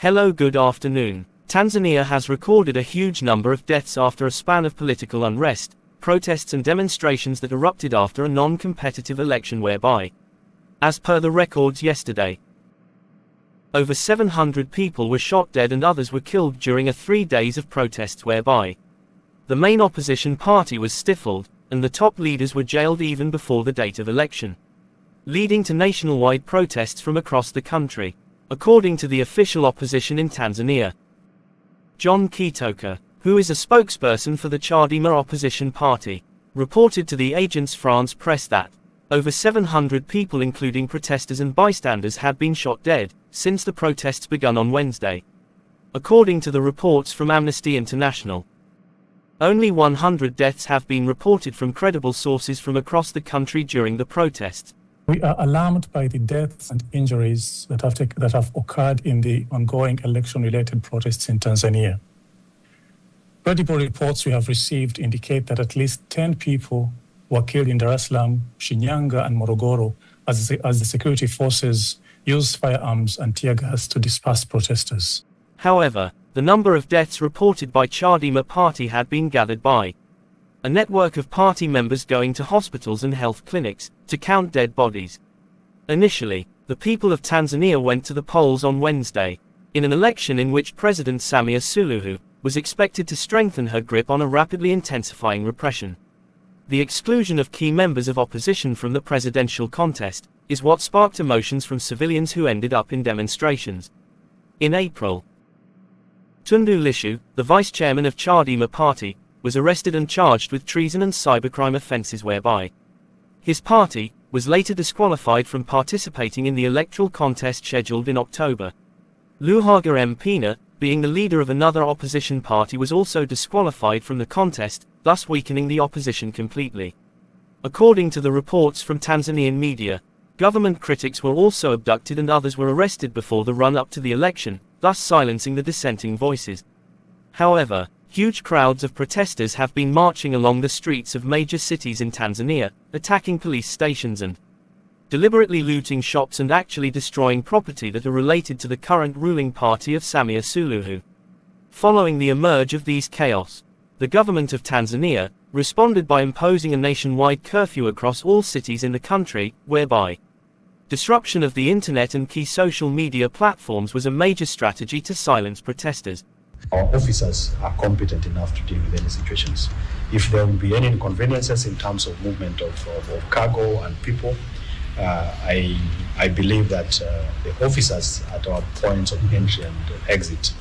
Hello, good afternoon. Tanzania has recorded a huge number of deaths after a span of political unrest, protests and demonstrations that erupted after a non-competitive election whereby, as per the records yesterday, over 700 people were shot dead and others were killed during 3 days of protests whereby the main opposition party was stifled, and the top leaders were jailed even before the date of election, leading to nationwide protests from across the country. According to the official opposition in Tanzania, John Kitoka, who is a spokesperson for the Chadema opposition party, reported to the Agence France Presse that over 700 people including protesters and bystanders had been shot dead since the protests begun on Wednesday. According to the reports from Amnesty International, only 100 deaths have been reported from credible sources from across the country during the protests. We are alarmed by the deaths and injuries that have occurred in the ongoing election-related protests in Tanzania. Credible reports we have received indicate that at least 10 people were killed in Dar es Salaam, Shinyanga, and Morogoro as the security forces used firearms and tear gas to disperse protesters. However, the number of deaths reported by Chadema party had been gathered by a network of party members going to hospitals and health clinics to count dead bodies. Initially, the people of Tanzania went to the polls on Wednesday, in an election in which President Samia Suluhu was expected to strengthen her grip on a rapidly intensifying repression. The exclusion of key members of opposition from the presidential contest is what sparked emotions from civilians who ended up in demonstrations. In April, Tundu Lissu, the vice-chairman of Chadema party, was arrested and charged with treason and cybercrime offences whereby his party was later disqualified from participating in the electoral contest scheduled in October. Luhaga Mpina, being the leader of another opposition party, was also disqualified from the contest, thus weakening the opposition completely. According to the reports from Tanzanian media, government critics were also abducted and others were arrested before the run-up to the election, thus silencing the dissenting voices. However, huge crowds of protesters have been marching along the streets of major cities in Tanzania, attacking police stations and deliberately looting shops and actually destroying property that are related to the current ruling party of Samia Suluhu. Following the emerge of these chaos, the government of Tanzania responded by imposing a nationwide curfew across all cities in the country, whereby disruption of the internet and key social media platforms was a major strategy to silence protesters. Our officers are competent enough to deal with any situations. If there will be any inconveniences in terms of movement of cargo and people, I believe that the officers at our points of entry and exit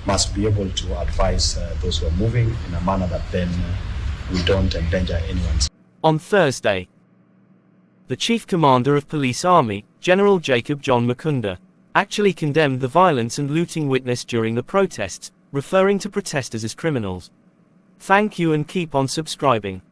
must be able to advise those who are moving in a manner that then we don't endanger anyone. On Thursday, the Chief Commander of Police Army, General Jacob John Mukunda, actually condemned the violence and looting witnessed during the protests, referring to protesters as criminals. Thank you and keep on subscribing.